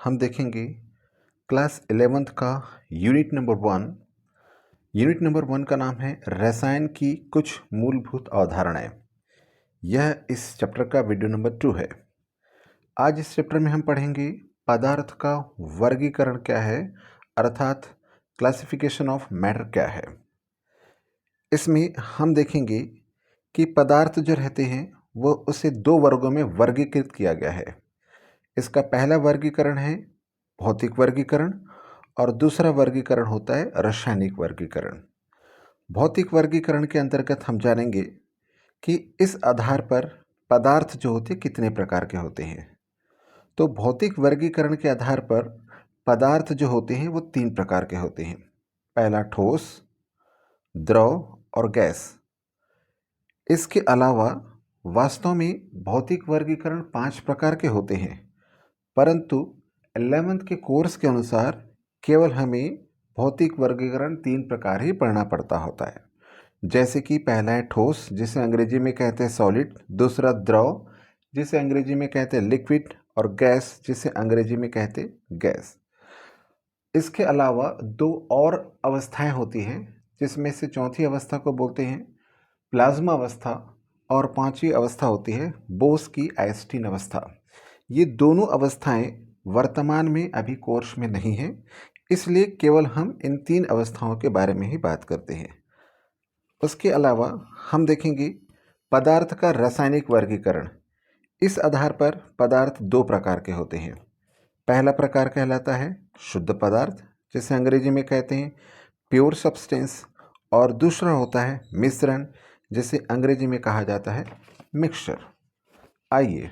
हम देखेंगे class 11th का यूनिट नंबर 1। यूनिट नंबर 1 का नाम है रसायन की कुछ मूलभूत अवधारणाएं। यह इस चैप्टर का वीडियो नंबर 2 है। आज इस चैप्टर में हम पढ़ेंगे पदार्थ का वर्गीकरण क्या है, अर्थात क्लासिफिकेशन ऑफ मैटर क्या है। इसमें हम देखेंगे कि पदार्थ जो रहते हैं वो उसे दो वर्गों में वर्गीकृत किया गया है। इसका पहला वर्गीकरण है भौतिक वर्गीकरण और दूसरा वर्गीकरण होता है रासायनिक वर्गीकरण। भौतिक वर्गीकरण के अंतर्गत हम जानेंगे कि इस आधार पर पदार्थ जो होते कितने प्रकार के होते हैं। तो भौतिक वर्गीकरण के आधार पर पदार्थ जो होते हैं वो 3 प्रकार के होते हैं। पहला ठोस, द्रव और गैस। इसके अलावा वास्तव में भौतिक वर्गीकरण 5 प्रकार के होते हैं, परंतु 11th के कोर्स के अनुसार केवल हमें भौतिक वर्गीकरण 3 प्रकार ही पढ़ना पड़ता होता है। जैसे कि पहला है ठोस, जिसे अंग्रेजी में कहते हैं सॉलिड। दूसरा द्रव, जिसे अंग्रेजी में कहते हैं लिक्विड। और गैस, जिसे अंग्रेजी में कहते हैं गैस। इसके अलावा 2 और अवस्थाएं होती हैं, जिसमें से चौथी अवस्था को बोलते हैं प्लाज्मा अवस्था और 5वीं अवस्था होती है बोस की आइंस्टीन अवस्था। ये दोनों अवस्थाएं वर्तमान में अभी कोर्स में नहीं हैं, इसलिए केवल हम इन 3 अवस्थाओं के बारे में ही बात करते हैं। उसके अलावा हम देखेंगे पदार्थ का रासायनिक वर्गीकरण। इस आधार पर पदार्थ 2 प्रकार के होते हैं। पहला प्रकार कहलाता है शुद्ध पदार्थ, जिसे अंग्रेजी में कहते हैं प्योर सब्सटेंस। और दूसरा होता है मिश्रण, जिसे अंग्रेजी में कहा जाता है मिक्सचर। आइए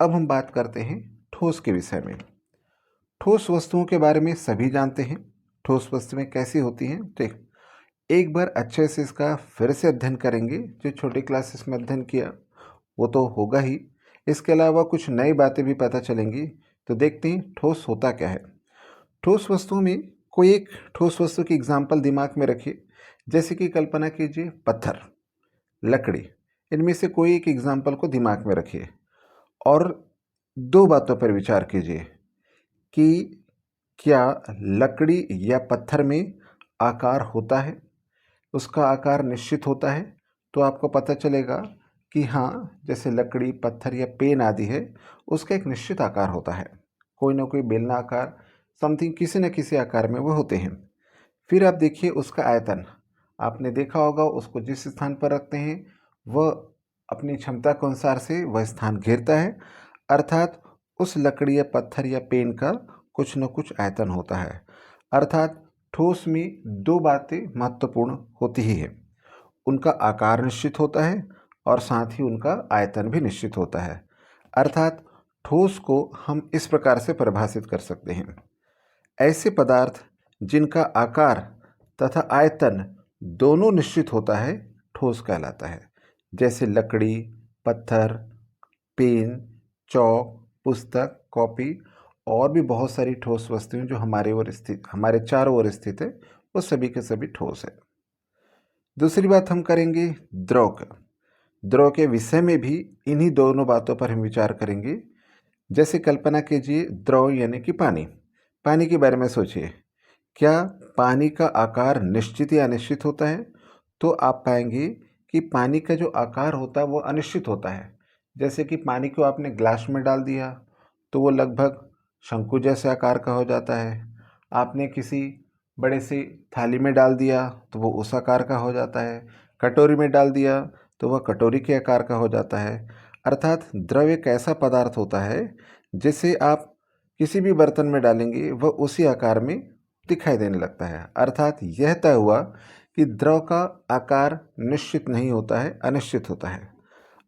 अब हम बात करते हैं ठोस के विषय में। ठोस वस्तुओं के बारे में सभी जानते हैं। ठोस वस्तुएं कैसी होती हैं, तो एक बार अच्छे से इसका फिर से अध्ययन करेंगे। जो छोटी क्लासेस में अध्ययन किया वो तो होगा ही, इसके अलावा कुछ नई बातें भी पता चलेंगी। तो देखते हैं ठोस होता क्या है। ठोस वस्तुओं में कोई एक ठोस वस्तु की एग्जाम्पल दिमाग में रखिए। जैसे कि कल्पना कीजिए पत्थर, लकड़ी, इनमें से कोई एक एग्जाम्पल को दिमाग में रखिए और 2 बातों पर विचार कीजिए कि क्या लकड़ी या पत्थर में आकार होता है, उसका आकार निश्चित होता है। तो आपको पता चलेगा कि हाँ, जैसे लकड़ी, पत्थर या पेन आदि है, उसका एक निश्चित आकार होता है। कोई ना कोई बेलनाकार समथिंग किसी न किसी आकार में वो होते हैं। फिर आप देखिए उसका आयतन। आपने देखा होगा उसको जिस स्थान पर रखते हैं वह अपनी क्षमता के अनुसार से वह स्थान घेरता है, अर्थात उस लकड़ी या पत्थर या पेन का कुछ न कुछ आयतन होता है। अर्थात ठोस में 2 बातें महत्वपूर्ण होती ही है। उनका आकार निश्चित होता है और साथ ही उनका आयतन भी निश्चित होता है। अर्थात ठोस को हम इस प्रकार से परिभाषित कर सकते हैं। ऐसे पदार्थ जिनका आकार तथा आयतन दोनों निश्चित होता है ठोस कहलाता है। जैसे लकड़ी, पत्थर, पेन, चौक, पुस्तक, कॉपी और भी बहुत सारी ठोस वस्तुएं जो हमारे चारों ओर स्थित है, वो सभी के सभी ठोस है। दूसरी बात हम करेंगे द्रव का। द्रव के विषय में भी इन्हीं दोनों बातों पर हम विचार करेंगे। जैसे कल्पना कीजिए द्रव यानी कि पानी। पानी के बारे में सोचिए, क्या पानी का आकार निश्चित या अनिश्चित होता है? तो आप पाएंगे कि पानी का जो आकार होता है वो अनिश्चित होता है। जैसे कि पानी को आपने ग्लास में डाल दिया तो वो लगभग शंकु जैसे आकार का हो जाता है। आपने किसी बड़े सी थाली में डाल दिया तो वो उस आकार का हो जाता है। कटोरी में डाल दिया तो वह कटोरी के आकार का हो जाता है। अर्थात द्रव एक ऐसा पदार्थ होता है जिसे आप किसी भी बर्तन में डालेंगे वह उसी आकार में दिखाई देने लगता है। अर्थात यह तय हुआ कि द्रव का आकार निश्चित नहीं होता है, अनिश्चित होता है।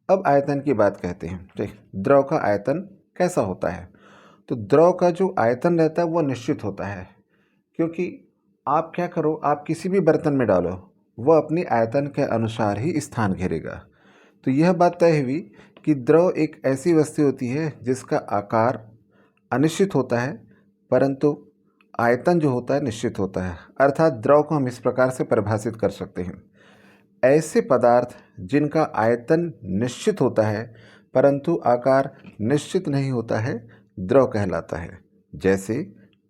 अब आयतन की बात कहते हैं। ठीक, द्रव का आयतन कैसा होता है? तो द्रव का जो आयतन रहता है वो निश्चित होता है, क्योंकि आप क्या करो, आप किसी भी बर्तन में डालो वह अपनी आयतन के अनुसार ही स्थान घेरेगा। तो यह बात तय हुई कि द्रव एक ऐसी वस्तु होती है जिसका आकार अनिश्चित होता है, परंतु आयतन जो होता है निश्चित होता है। अर्थात द्रव को हम इस प्रकार से परिभाषित कर सकते हैं। ऐसे पदार्थ जिनका आयतन निश्चित होता है परंतु आकार निश्चित नहीं होता है, द्रव कहलाता है। जैसे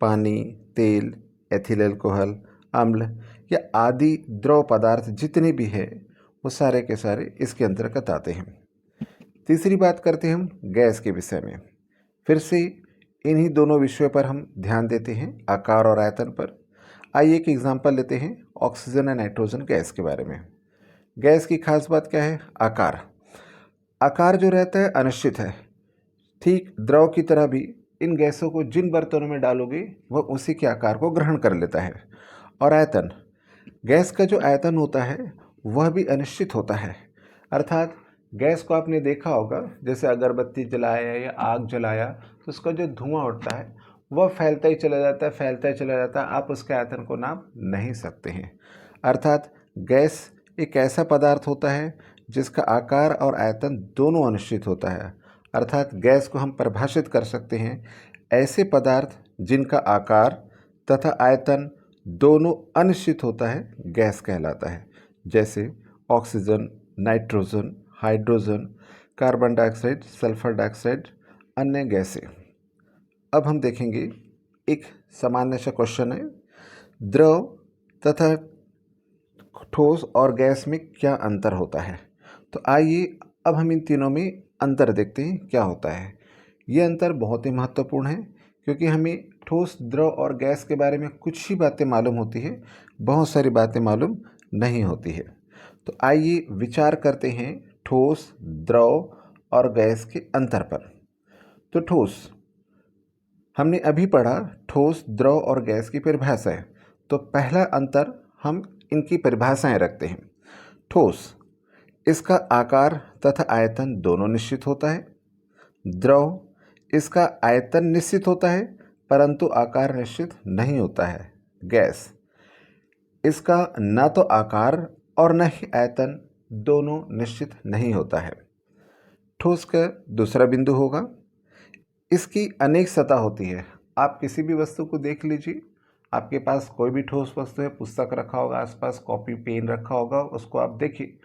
पानी, तेल, एथिल अल्कोहल, अम्ल या आदि द्रव पदार्थ जितने भी हैं वो सारे के सारे इसके अंतर्गत आते हैं। तीसरी बात करते हैं हम गैस के विषय में। फिर से इन्हीं दोनों विषयों पर हम ध्यान देते हैं, आकार और आयतन पर। आइए एक एग्जांपल लेते हैं ऑक्सीजन और नाइट्रोजन गैस के बारे में। गैस की खास बात क्या है? आकार। आकार जो रहता है अनिश्चित है। ठीक द्रव की तरह भी इन गैसों को जिन बर्तनों में डालोगे वह उसी के आकार को ग्रहण कर लेता है। और आयतन, गैस का जो आयतन होता है वह भी अनिश्चित होता है। अर्थात गैस को आपने देखा होगा, जैसे अगरबत्ती जलाया या आग जलाया तो उसका जो धुआं उठता है वह फैलता ही चला जाता है, फैलता ही चला जाता है, आप उसके आयतन को नाप नहीं सकते हैं। अर्थात गैस एक ऐसा पदार्थ होता है जिसका आकार और आयतन दोनों अनिश्चित होता है। अर्थात गैस को हम परिभाषित कर सकते हैं ऐसे पदार्थ जिनका आकार तथा आयतन दोनों अनिश्चित होता है, गैस कहलाता है। जैसे oxygen, nitrogen, hydrogen, carbon dioxide, sulphur dioxide, अन्य गैसें। अब हम देखेंगे एक सामान्य सा क्वेश्चन है, द्रव तथा ठोस और गैस में क्या अंतर होता है? तो आइए अब हम इन तीनों में अंतर देखते हैं क्या होता है। ये अंतर बहुत ही महत्वपूर्ण है क्योंकि हमें ठोस, द्रव और गैस के बारे में कुछ ही बातें मालूम होती है, बहुत सारी बातें मालूम नहीं होती है। तो आइए विचार करते हैं ठोस, द्रव और गैस के अंतर पर। तो ठोस, हमने अभी पढ़ा ठोस, द्रव और गैस की परिभाषाएं। तो पहला अंतर हम इनकी परिभाषाएं रखते हैं। ठोस, इसका आकार तथा आयतन दोनों निश्चित होता है। द्रव, इसका आयतन निश्चित होता है परंतु आकार निश्चित नहीं होता है। गैस, इसका न तो आकार और न ही आयतन दोनों निश्चित नहीं होता है। ठोस का दूसरा बिंदु होगा, इसकी अनेक सतह होती है। आप किसी भी वस्तु को देख लीजिए, आपके पास कोई भी ठोस वस्तु है, पुस्तक रखा होगा आसपास, कॉपी पेन रखा होगा, उसको आप देखिए,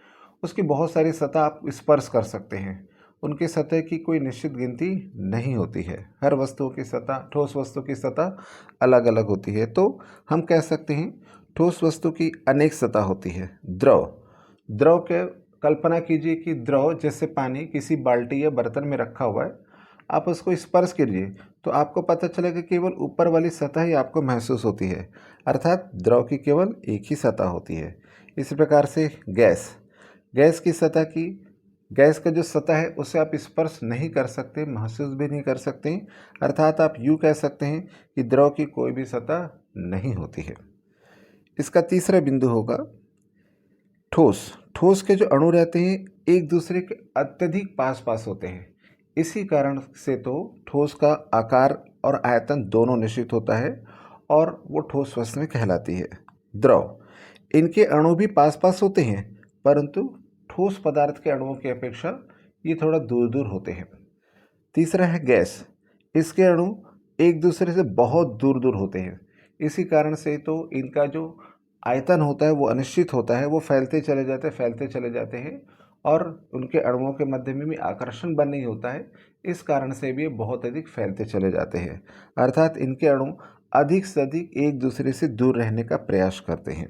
उसकी बहुत सारी सतह आप स्पर्श कर सकते हैं। उनकी सतह की कोई निश्चित गिनती नहीं होती है। हर वस्तुओं की सतह, ठोस वस्तु की सतह अलग अलग होती है। तो हम कह सकते हैं ठोस वस्तु की अनेक सतह होती है। द्रव, द्रव के कल्पना कीजिए कि द्रव जैसे पानी किसी बाल्टी या बर्तन में रखा हुआ है, आप उसको स्पर्श कीजिए तो आपको पता चलेगा केवल ऊपर वाली सतह ही आपको महसूस होती है। अर्थात द्रव की केवल एक ही सतह होती है। इसी प्रकार से गैस, गैस की सतह की, गैस का जो सतह है उसे आप स्पर्श नहीं कर सकते, महसूस भी नहीं कर सकते। अर्थात आप यूँ कह सकते हैं कि द्रव की कोई भी सतह नहीं होती है। इसका तीसरा बिंदु होगा ठोस। ठोस के जो अणु रहते हैं एक दूसरे के अत्यधिक पास पास होते हैं। इसी कारण से तो ठोस का आकार और आयतन दोनों निश्चित होता है और वो ठोस वस्तुएं कहलाती है। द्रव, इनके अणु भी पास पास होते हैं परंतु ठोस पदार्थ के अणुओं की अपेक्षा ये थोड़ा दूर दूर होते हैं। तीसरा है गैस, इसके अणु एक दूसरे से बहुत दूर दूर होते हैं। इसी कारण से तो इनका जो आयतन होता है वो अनिश्चित होता है, वो फैलते चले जाते हैं, फैलते चले जाते हैं और उनके अणुओं के मध्य में भी आकर्षण बन नहीं होता है। इस कारण से भी ये बहुत अधिक फैलते चले जाते हैं। अर्थात इनके अणु अधिक से अधिक एक दूसरे से दूर रहने का प्रयास करते हैं।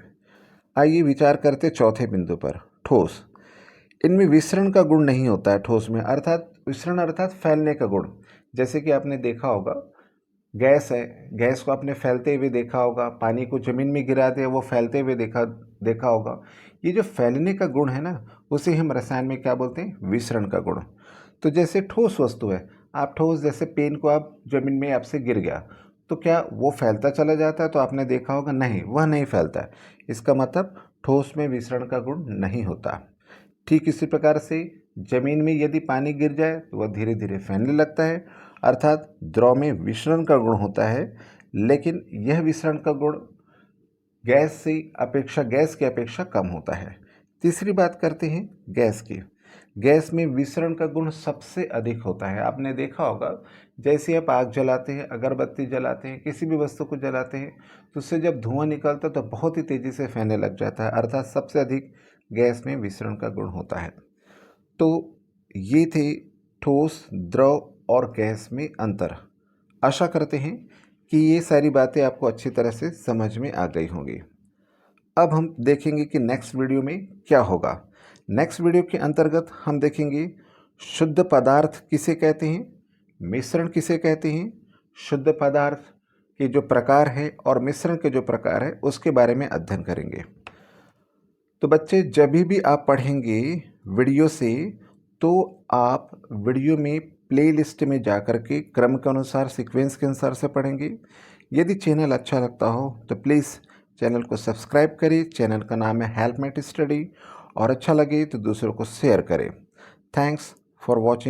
आइए विचार करते चौथे बिंदु पर, ठोस। इनमें विसरण का गुण नहीं होता है ठोस में। अर्थात विसरण अर्थात फैलने का गुण। जैसे कि आपने देखा होगा गैस है, गैस को आपने फैलते हुए देखा होगा, पानी को ज़मीन में गिरा दिया वो फैलते हुए देखा होगा। ये जो फैलने का गुण है ना, उसे हम रसायन में क्या बोलते हैं? विसरण का गुण। तो जैसे ठोस वस्तु है, आप ठोस, जैसे पेन को आप ज़मीन में आपसे गिर गया तो क्या वो फैलता चला जाता है? तो आपने देखा होगा नहीं, वह नहीं फैलता है। इसका मतलब ठोस में विसरण का गुण नहीं होता। ठीक इसी प्रकार से जमीन में यदि पानी गिर जाए तो वह धीरे धीरे फैलने लगता है। अर्थात द्रव में विसरण का गुण होता है, लेकिन यह विसरण का गुण गैस की अपेक्षा कम होता है। तीसरी बात करते हैं गैस की। गैस में विसरण का गुण सबसे अधिक होता है। आपने देखा होगा जैसे आप आग जलाते हैं, अगरबत्ती जलाते हैं, किसी भी वस्तु को जलाते हैं तो उससे जब धुआं निकलता है तो बहुत ही तेज़ी से फैलने लग जाता है। अर्थात सबसे अधिक गैस में विसरण का गुण होता है। तो ये थे ठोस, द्रव और गैस में अंतर। आशा करते हैं कि ये सारी बातें आपको अच्छी तरह से समझ में आ गई होंगी। अब हम देखेंगे कि नेक्स्ट वीडियो में क्या होगा। नेक्स्ट वीडियो के अंतर्गत हम देखेंगे शुद्ध पदार्थ किसे कहते हैं, मिश्रण किसे कहते हैं, शुद्ध पदार्थ के जो प्रकार है और मिश्रण के जो प्रकार है उसके बारे में अध्ययन करेंगे। तो बच्चे जब भी आप पढ़ेंगे वीडियो से तो आप वीडियो में प्लेलिस्ट में जाकर के क्रम के अनुसार सीक्वेंस के अनुसार से पढ़ेंगे। यदि चैनल अच्छा लगता हो तो प्लीज़ चैनल को सब्सक्राइब करें। चैनल का नाम है हेल्पमेट स्टडी और अच्छा लगे तो दूसरों को शेयर करें। Thanks for watching.